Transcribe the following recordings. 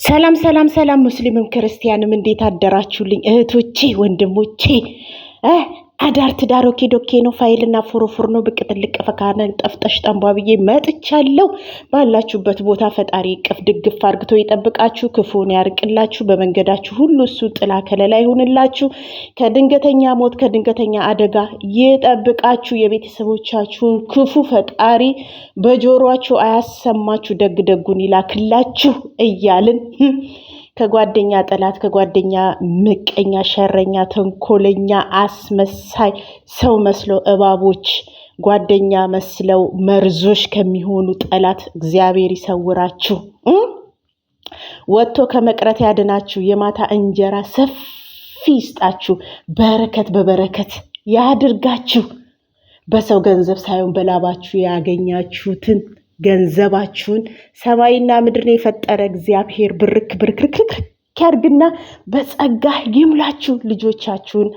ሰላም ሰላም ሰላም ሙስሊምም ክርስቲያንም እንዴት አደራችሁልኝ እህቶቼ ወንድሞቼ? አዳር ትዳር ኦኬ ዶኬ ነው። ፋይልና ፎሮፎር ነው። ብቅ ጥልቅ ፈካነ ጠፍጠሽ ጠንቧ ብዬ መጥቻለሁ። ባላችሁበት ቦታ ፈጣሪ ቅፍ ድግፍ አርግቶ ይጠብቃችሁ፣ ክፉን ያርቅላችሁ፣ በመንገዳችሁ ሁሉ እሱ ጥላ ከለላ ይሁንላችሁ፣ ከድንገተኛ ሞት ከድንገተኛ አደጋ ይጠብቃችሁ፣ የቤተሰቦቻችሁን ክፉ ፈጣሪ በጆሮአችሁ አያሰማችሁ፣ ደግ ደጉን ይላክላችሁ እያልን ከጓደኛ ጠላት ከጓደኛ ምቀኛ ሸረኛ ተንኮለኛ አስመሳይ ሰው መስሎ እባቦች ጓደኛ መስለው መርዞች ከሚሆኑ ጠላት እግዚአብሔር ይሰውራችሁ፣ ወጥቶ ከመቅረት ያድናችሁ፣ የማታ እንጀራ ሰፊ ይስጣችሁ፣ በረከት በበረከት ያድርጋችሁ። በሰው ገንዘብ ሳይሆን በላባችሁ ያገኛችሁትን ገንዘባችሁን ሰማይና ምድርን የፈጠረ እግዚአብሔር ብርክ ብርክርክርክ ያርግና በጸጋ ይምላችሁ። ልጆቻችሁን፣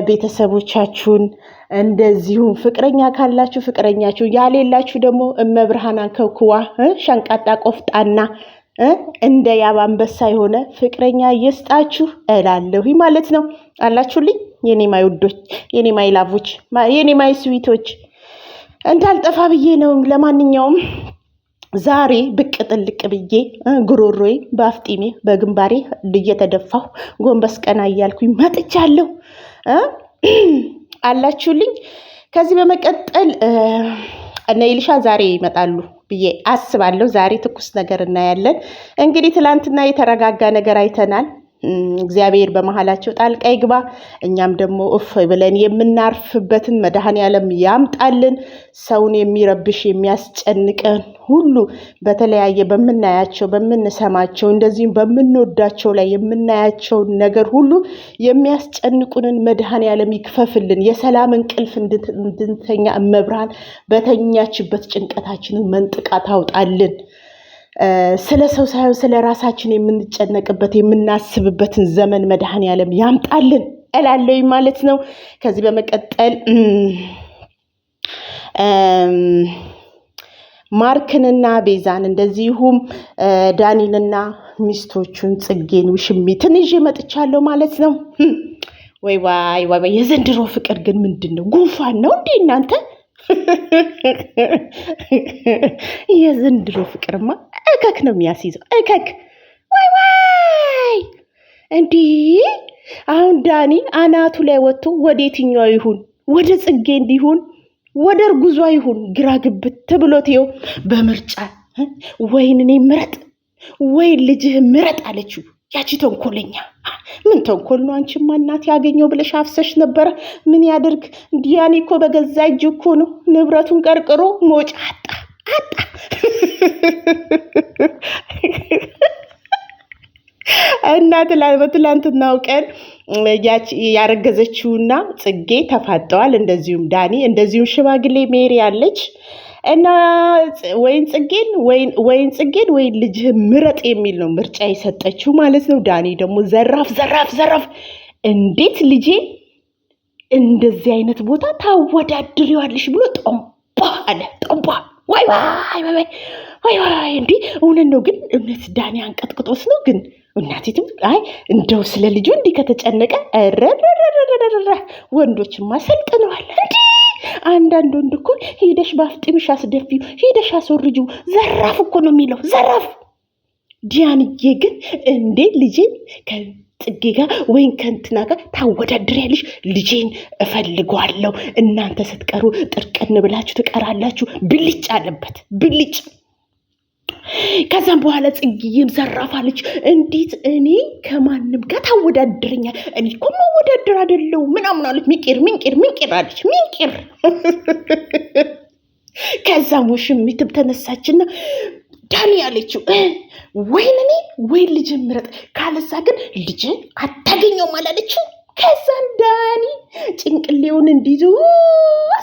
ቤተሰቦቻችሁን፣ እንደዚሁም ፍቅረኛ ካላችሁ ፍቅረኛችሁ፣ ያሌላችሁ ደግሞ እመብርሃን አንከውክዋ ሸንቃጣ ቆፍጣና እንደ ያብ አንበሳ የሆነ ፍቅረኛ ይስጣችሁ እላለሁ ማለት ነው። አላችሁልኝ የኔ ማይ ውዶች፣ የኔ ማይ ላቮች፣ የኔ ማይ ስዊቶች እንዳልጠፋ ብዬ ነው። ለማንኛውም ዛሬ ብቅ ጥልቅ ብዬ ጉሮሮዬ በአፍጢሜ በግንባሬ እየተደፋሁ ጎንበስ ቀና እያልኩኝ መጥቻለሁ። አላችሁልኝ። ከዚህ በመቀጠል እነ ኢሊሻ ዛሬ ይመጣሉ ብዬ አስባለሁ። ዛሬ ትኩስ ነገር እናያለን። እንግዲህ ትላንትና የተረጋጋ ነገር አይተናል። እግዚአብሔር በመሃላቸው ጣልቃ ይግባ፣ እኛም ደግሞ እፍ ብለን የምናርፍበትን መድኃኔዓለም ያምጣልን። ሰውን የሚረብሽ የሚያስጨንቀን ሁሉ በተለያየ በምናያቸው በምንሰማቸው እንደዚህም በምንወዳቸው ላይ የምናያቸው ነገር ሁሉ የሚያስጨንቁንን መድኃኔዓለም ይክፈፍልን። የሰላም እንቅልፍ እንድንተኛ እመብርሃን በተኛችበት ጭንቀታችንን መንጥቃ ታውጣልን። ስለ ሰው ሳይሆን ስለ ራሳችን የምንጨነቅበት የምናስብበትን ዘመን መድኃኔዓለም ያምጣልን እላለሁ ማለት ነው። ከዚህ በመቀጠል ማርክንና ቤዛን እንደዚሁም ዳኒንና ሚስቶቹን ጽጌን ውሽሚትን ይዤ መጥቻለሁ ማለት ነው። ወይ ዋይ ዋይ! የዘንድሮ ፍቅር ግን ምንድን ነው? ጉንፋን ነው እንዴ እናንተ? የዘንድሮ ፍቅርማ እከክ ነው የሚያስይዘው፣ እከክ። ዋይ ዋይ! እንዲህ አሁን ዳኒ አናቱ ላይ ወጥቶ ወደ የትኛው ይሁን? ወደ ጽጌ እንዲሁን ወደ እርጉዟ ይሁን? ግራ ግብት ብሎት ይኸው በምርጫ ወይን እኔ ምረጥ ወይ ልጅህ ምረጥ አለችው። ያቺ ተንኮለኛ ምን ተንኮል ነው? አንቺማ እናት ያገኘው ብለሽ አፍሰሽ ነበረ። ምን ያደርግ ዲያኔ እኮ በገዛ እጅ እኮ ነው ንብረቱን ቀርቅሮ ሞጭ አጣ። እና በትላንትናው ቀን ያረገዘችውና ጽጌ ተፋጠዋል። እንደዚሁም ዳኒ እንደዚሁም ሽማግሌ ሜሪ አለች እና ወይን ጽጌን ወይን ልጅህ ምረጥ የሚል ነው ምርጫ የሰጠችው ማለት ነው። ዳኒ ደግሞ ዘራፍ ዘራፍ ዘራፍ፣ እንዴት ልጄ እንደዚህ አይነት ቦታ ታወዳድሪዋለሽ ብሎ ጠንቧ አለ። ጠንቧ! ዋይ ዋይ ዋይ ዋይ! እንዲህ እውነት ነው ግን እውነት ዳኒ አንቀጥቅጦት ነው ግን እናቲቱም አይ እንደው ስለ ልጁ እንዲህ ከተጨነቀ ወንዶችማ ሰልጥነዋል እንዴ! አንዳንድ ወንድ እኮ ሄደሽ በአፍጢምሽ አስደፊው፣ ሄደሽ አስወርጂው፣ ዘራፍ እኮ ነው የሚለው፣ ዘራፍ። ዲያንዬ ግን እንዴ ልጄን ከጽጌ ጋር ወይም ከእንትና ጋር ታወዳድሪያለሽ? ልጄን እፈልገዋለሁ፣ እናንተ ስትቀሩ ጥርቅን ብላችሁ ትቀራላችሁ። ብልጭ አለበት፣ ብልጭ። ከዛም በኋላ ጽጌም ዘራፋለች። እንዴት እኔ ከማንም ጋር ታወዳድረኛል? እኔ እኮ መወዳደር አይደለው ምናምን አለች። ሚንቄር አለች፣ ሚንቄር። ከዛም ውሽሚትም ተነሳችና ዳኒ አለችው ወይን እኔ ወይን ልጅ ምረጥ፣ ካለዛ ግን ልጅ አታገኘውም አላለችው። ከዛን ዳኒ ጭንቅሌውን እንዲዙ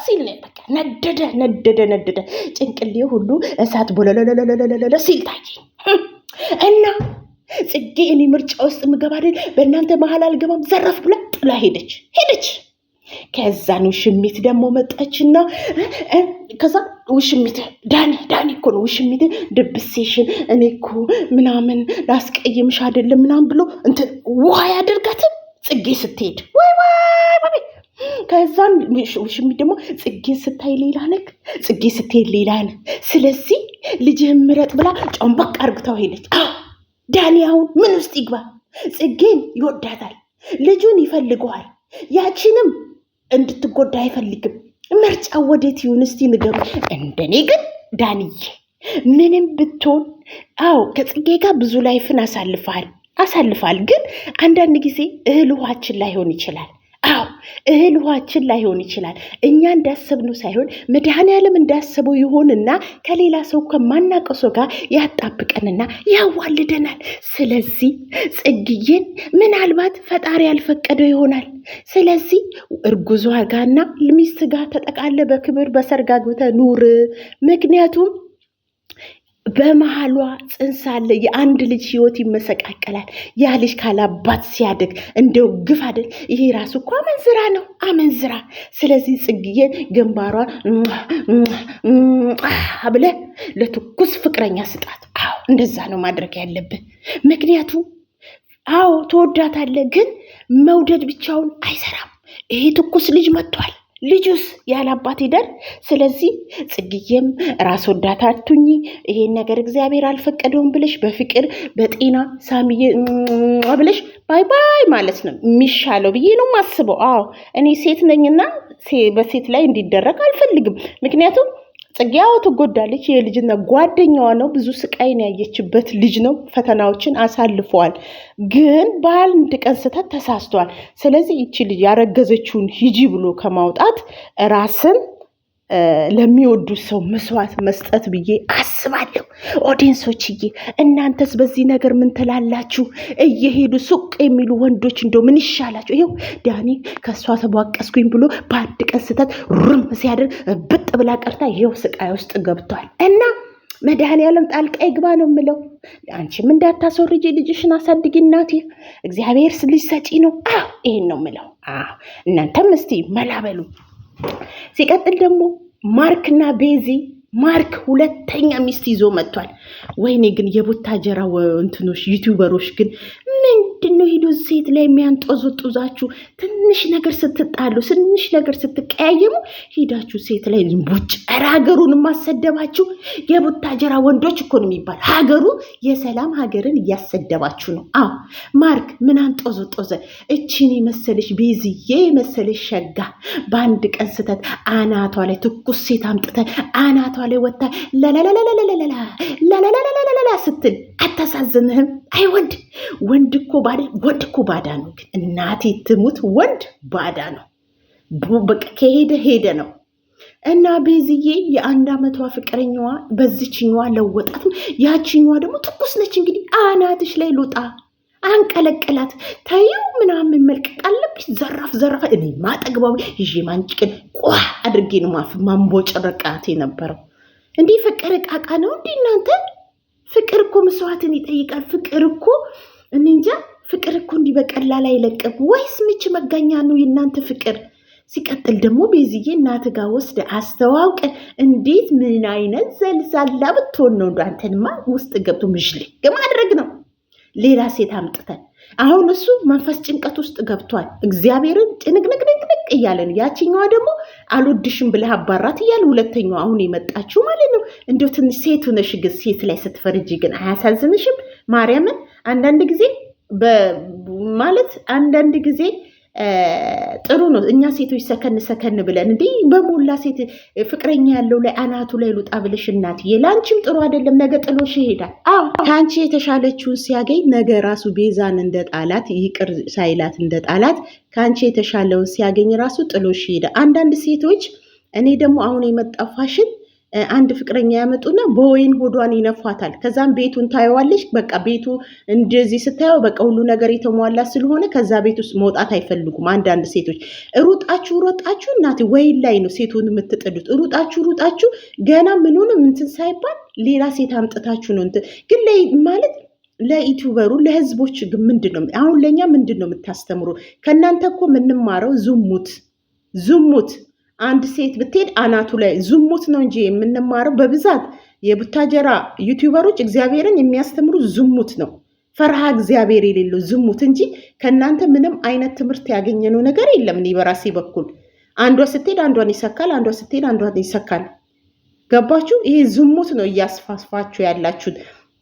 ሲል ነው በቃ ነደደ። ጭንቅሌው ሁሉ እሳት ቦለለለለለለ ሲል ታየኝ እና ጽጌ እኔ ምርጫ ውስጥ ምገባ አይደል በእናንተ መሀል አልገባም ዘራፍ ብላ ጥላ ሄደች። ከዛን ውሽሚት ደግሞ መጣችና ከዛ ውሽሚት ዳኒ እኮ ነው ውሽሚት ድብሴሽን እኔ እኮ ምናምን ላስቀይምሽ አይደለም ምናምን ብሎ እንትን ውሃ ያደርጋትም ጽጌ ስትሄድ ወይ ከዛን ውሽሚት ደግሞ ጽጌን ስታይ ሌላ ነክ ጽጌ ስትሄድ ሌላ ነ። ስለዚህ ልጅህን ምረጥ ብላ ጨንበቅ አርግታው ሄደች። ዳኒ አሁን ምን ውስጥ ይግባ? ጽጌን ይወዳታል፣ ልጁን ይፈልገዋል፣ ያቺንም እንድትጎዳ አይፈልግም። ምርጫ ወዴት ይሁን እስቲ ንገሩ። እንደኔ ግን ዳንዬ ምንም ብትሆን ከጽጌ ጋር ብዙ ላይፍን አሳልፋል። ግን አንዳንድ ጊዜ እህል ውሃችን ላይሆን ይችላል። እህል ውሃችን ላይሆን ይችላል። እኛ እንዳሰብነው ሳይሆን መድኃኔዓለም እንዳሰበው ይሆንና ከሌላ ሰው ከማናውቀው ሰው ጋር ያጣብቀንና ያዋልደናል። ስለዚህ ጽጌዬን ምናልባት ፈጣሪ ያልፈቀደው ይሆናል። ስለዚህ እርጉዟ ጋርና ሚስት ጋር ተጠቃለ በክብር በሰርግ አግብተህ ኑር። ምክንያቱም በመሃሏ ጽንስ አለ። የአንድ ልጅ ህይወት ይመሰቃቀላል። ያ ልጅ ካላባት ሲያድግ እንደው ግፍ አይደል? ይሄ ራሱ እኮ አመንዝራ ነው፣ አመንዝራ። ስለዚህ ጽጌዬን ግንባሯን ብለህ ለትኩስ ፍቅረኛ ስጣት። እንደዛ ነው ማድረግ ያለብን። ምክንያቱም ትወዳታለህ፣ ግን መውደድ ብቻውን አይሰራም። ይሄ ትኩስ ልጅ መጥቷል። ልጁስ ያላባት ይደር። ስለዚህ ጽጌዬም ራስ ወዳት አትሁኚ። ይሄን ነገር እግዚአብሔር አልፈቀደውም ብለሽ በፍቅር በጤና ሳሚዬ ብለሽ ባይ ባይ ማለት ነው የሚሻለው ብዬ ነው የማስበው። እኔ ሴት ነኝና በሴት ላይ እንዲደረግ አልፈልግም። ምክንያቱም ጽጌ ትጎዳለች። የልጅነት ጓደኛዋ ነው። ብዙ ስቃይን ያየችበት ልጅ ነው። ፈተናዎችን አሳልፈዋል። ግን በአንድ ቀን ስህተት ተሳስተዋል። ስለዚህ ይቺ ልጅ ያረገዘችውን ሂጂ ብሎ ከማውጣት ራስን ለሚወዱ ሰው መስዋዕት መስጠት ብዬ አስባለሁ። ኦዲየንሶችዬ እናንተስ በዚህ ነገር ምን ትላላችሁ? እየሄዱ ሱቅ የሚሉ ወንዶች እንደው ምን ይሻላችሁ? ይኸው ዳኒ ከእሷ ተቧቀስኩኝ ብሎ በአንድ ቀን ስህተት ሩም ሲያደርግ ብጥ ብላ ቀርታ ይኸው ስቃይ ውስጥ ገብቷል። እና መድኃኔዓለም ጣልቃ ይግባ ነው የምለው። አንቺም እንዳታስወርጂ፣ ልጅሽን አሳድጊ እናቴ። እግዚአብሔር ልጅ ሰጪ ነው። ይሄን ነው የምለው። እናንተም እስቲ መላበሉ። ሲቀጥል ደግሞ ማርክና ቤዚ ማርክ ሁለተኛ ሚስት ይዞ መጥቷል። ወይኔ ግን የቡታጀራ እንትኖች ዩቲዩበሮች ግን ምንድነው ሄዶ ሴት ላይ የሚያንጦዙጡዛችሁ? ትንሽ ነገር ስትጣሉ፣ ትንሽ ነገር ስትቀያየሙ ሄዳችሁ ሴት ላይ ዝንቦጭ ሀገሩን ማሰደባችሁ። የቡታጀራ ወንዶች እኮ ነው የሚባል። ሀገሩ የሰላም ሀገርን እያሰደባችሁ ነው። ማርክ ምን አንጦዘጦዘ? እቺን የመሰለሽ ቤዝዬ የመሰለሽ ሸጋ በአንድ ቀን ስተት አናቷ ላይ ትኩስ ሴት አምጥተ አናቷ ላይ ወጣ ላላላላላላላላላላላ ስትል አታሳዝንህም? አይ ወንድ እኮ ባዳ ነው። ግን እናቴ ትሙት ወንድ ባዳ ነው። በቃ ከሄደ ነው። እና ቤዝዬ የ1 ዓመቷ ፍቅረኛዋ በዚችኛዋ ለወጣት። ያችኛዋ ደግሞ ትኩስ ነች። እንግዲህ አናትሽ ላይ ሉጣ አንቀለቀላት። ታዩ ምናምን መልቀቅ አለብሽ። ዘራፍ እኔ ማጠግባው ይዤ ማንጭቅን ቋ አድርጌ ነው ማንቦ ጭረቃት የነበረው። እንዲህ ፍቅር ቃቃ ነው እንዴ እናንተ? ፍቅር እኮ መስዋዕትን ይጠይቃል። ፍቅር እኮ እንጃ። ፍቅር እኮ እንዲህ በቀላል አይለቅም። ወይስ ምች መጋኛ ነው የእናንተ ፍቅር? ሲቀጥል ደግሞ ቤዝዬ እናት ጋር ወስደ አስተዋውቅ። እንዴት ምን አይነት ዘልዛላ ብትሆን ነው? አንተንማ ውስጥ ገብቶ ምሽልግ ማድረግ ነው። ሌላ ሴት አምጥተን አሁን እሱ መንፈስ ጭንቀት ውስጥ ገብቷል። እግዚአብሔርን ጭንቅንቅንቅንቅ እያለን፣ ያችኛዋ ደግሞ አልወድሽም ብለህ አባራት እያለ ሁለተኛዋ አሁን የመጣችው ማለት ነው። እንዲሁ ትንሽ ሴት ሆነሽ ግን ሴት ላይ ስትፈርጂ ግን አያሳዝንሽም? ማርያምን አንዳንድ ጊዜ ጥሩ ነው። እኛ ሴቶች ሰከን ብለን እንዲህ በሞላ ሴት ፍቅረኛ ያለው ላይ አናቱ ላይ ሉጣ ብለሽ እናትዬ፣ ለአንቺም ጥሩ አይደለም። ነገ ጥሎሽ ይሄዳል። ከአንቺ የተሻለችውን ሲያገኝ ነገ ራሱ ቤዛን እንደ ጣላት፣ ይቅር ሳይላት እንደ ጣላት፣ ከአንቺ የተሻለውን ሲያገኝ ራሱ ጥሎሽ ይሄዳል። አንዳንድ ሴቶች እኔ ደግሞ አሁን የመጣው ፋሽን አንድ ፍቅረኛ ያመጡና በወይን ሆዷን ይነፏታል። ከዛም ቤቱን ታየዋለሽ። በቃ ቤቱ እንደዚህ ስታየው በቃ ሁሉ ነገር የተሟላ ስለሆነ ከዛ ቤት ውስጥ መውጣት አይፈልጉም። አንዳንድ ሴቶች ሩጣችሁ እናቴ ወይን ላይ ነው ሴቱን የምትጥሉት። ሩጣችሁ ገና ምኑንም እንትን ሳይባል ሌላ ሴት አምጥታችሁ ነው እንትን ግን ማለት ለዩቲዩበሩ ለህዝቦች ግን ምንድን ነው አሁን ለእኛ ምንድን ነው የምታስተምሩ? ከእናንተ እኮ የምንማረው ዝሙት አንድ ሴት ብትሄድ አናቱ ላይ ዝሙት ነው እንጂ የምንማረው በብዛት የቡታጀራ ዩቲዩበሮች እግዚአብሔርን የሚያስተምሩ ዝሙት ነው። ፈርሃ እግዚአብሔር የሌለው ዝሙት እንጂ ከእናንተ ምንም አይነት ትምህርት ያገኘነው ነገር የለም። እኔ በራሴ በኩል አንዷ ስትሄድ አንዷን ይሰካል፣ አንዷ ስትሄድ አንዷን ይሰካል። ገባችሁ? ይሄ ዝሙት ነው እያስፋፋችሁ ያላችሁት።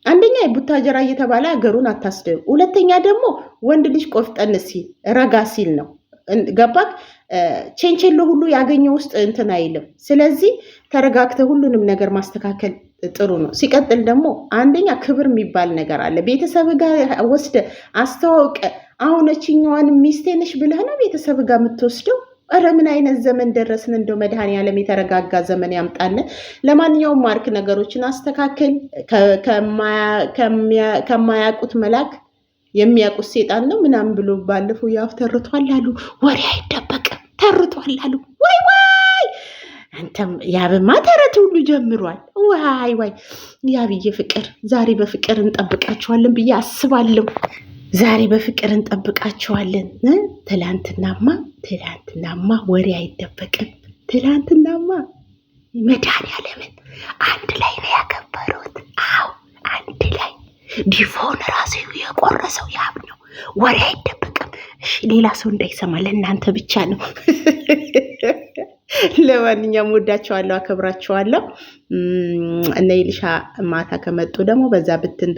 አንደኛ የቡታጀራ እየተባለ ሀገሩን አታስደው። ሁለተኛ ደግሞ ወንድ ልጅ ቆፍጠን ሲል ረጋ ሲል ነው። ገባክ? ቼንቼሎ ሁሉ ያገኘው ውስጥ እንትን አይልም። ስለዚህ ተረጋግተ ሁሉንም ነገር ማስተካከል ጥሩ ነው። ሲቀጥል ደግሞ አንደኛ ክብር የሚባል ነገር አለ። ቤተሰብ ጋር ወስደ አስተዋውቀ አሁን እችኛዋን ሚስቴ ነሽ ብለህ ነው ቤተሰብ ጋር የምትወስደው? ኧረ ምን አይነት ዘመን ደረስን? እንደው መድኃኔዓለም የተረጋጋ ዘመን ያምጣልን። ለማንኛውም ማርክ ነገሮችን አስተካከል። ከማያውቁት መልአክ የሚያውቁት ሴጣን ነው ምናምን ብሎ ባለፈው ያው ተርቷል አሉ። ወሬ አይደበቅም ተርቷል አሉ። ወይ ወይ አንተም ያብማ ተረት ሁሉ ጀምሯል። ዋይ ዋይ ያብዬ ፍቅር ዛሬ በፍቅር እንጠብቃቸዋለን ብዬ አስባለሁ። ዛሬ በፍቅር እንጠብቃቸዋለን። ትላንትናማ ወሬ አይደበቅም። ትላንትናማ መድኃኔዓለምን አንድ ላይ ነው ያከበሩት። አዎ አንድ ላይ ዲፎን ራሱ የቆረሰው ያብ ነው። ወሬ አይደበቅም። እሺ ሌላ ሰው እንዳይሰማ ለእናንተ ብቻ ነው። ለማንኛውም ወዳቸዋለሁ፣ አከብራቸዋለሁ። እነ ይልሻ ማታ ከመጡ ደግሞ በዛ ብትን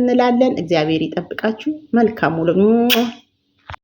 እንላለን። እግዚአብሔር ይጠብቃችሁ። መልካም ውሎ